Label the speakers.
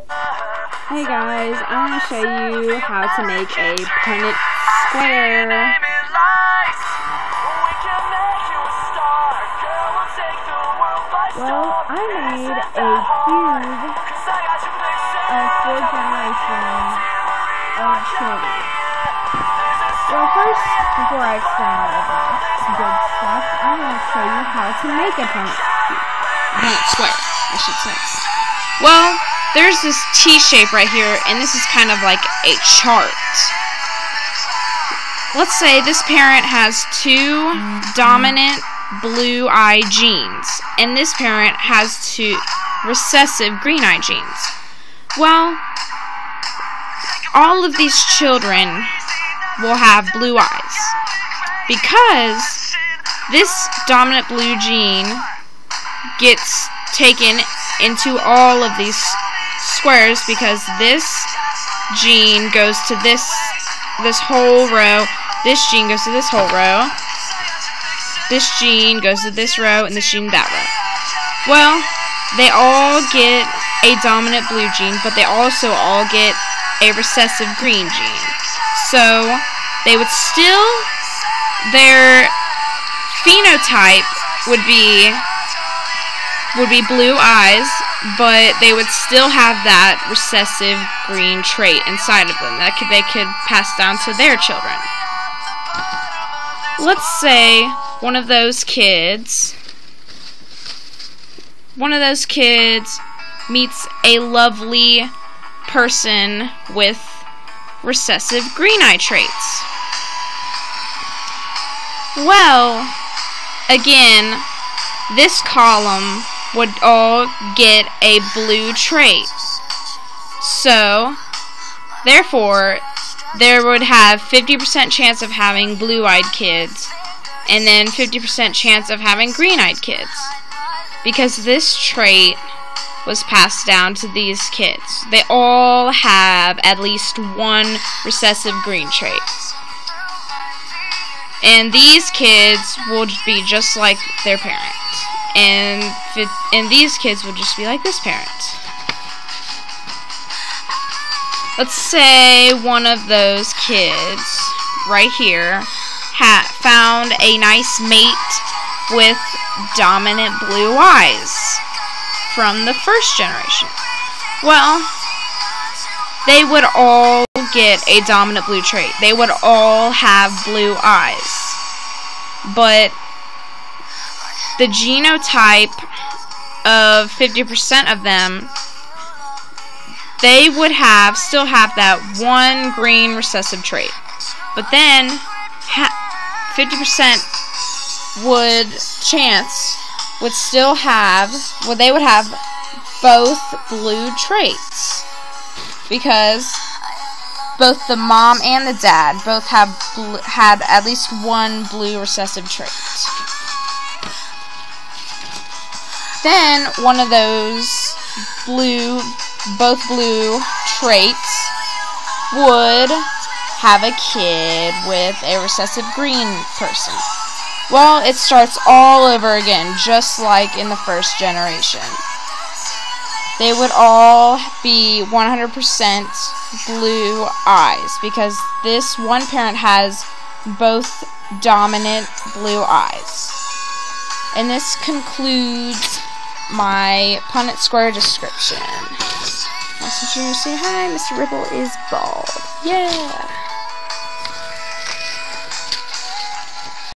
Speaker 1: Hey guys, I'm going to show you how to make a Punnett square. Well, I made a cube of 4 generations of children. Well, first, before I explain all of this good stuff, I'm going to show you how to make a Punnett cube. Punnett square, I should say.
Speaker 2: Well, there's this T shape right here, and this is kind of like a chart. Let's say this parent has 2 dominant blue-eye genes, and this parent has 2 recessive green-eye genes. Well, all of these children will have blue eyes because this dominant blue gene gets taken into all of these squares because this gene goes to this whole row, this gene goes to this whole row, this gene goes to this row, and this gene that row. Well, they all get a dominant blue gene, but they also all get a recessive green gene. So they would still, their phenotype would be blue eyes, but they would still have that recessive green trait inside of them that they could pass down to their children. Let's say one of those kids meets a lovely person with recessive green eye traits. Well, again, this column would all get a blue trait. So, therefore, there would have 50% chance of having blue-eyed kids, and then 50% chance of having green-eyed kids, because this trait was passed down to these kids. They all have at least one recessive green trait. And these kids will be just like their parent. And these kids will just be like this parent. Let's say one of those kids right here found a nice mate with dominant blue eyes from the first generation. Well, they would all get a dominant blue trait. They would all have blue eyes. But the genotype of 50% of them, they would still have that one green recessive trait. But then 50% they would have both blue traits, because both the mom and the dad both had at least one blue recessive trait. Then one of those both blue traits would have a kid with a recessive green person. Well, it starts all over again, just like in the first generation. They would all be 100% blue eyes, because this one parent has both dominant blue eyes. And this concludes my Punnett square description. Also, you say hi, Mr. Ripple is bald. Yeah!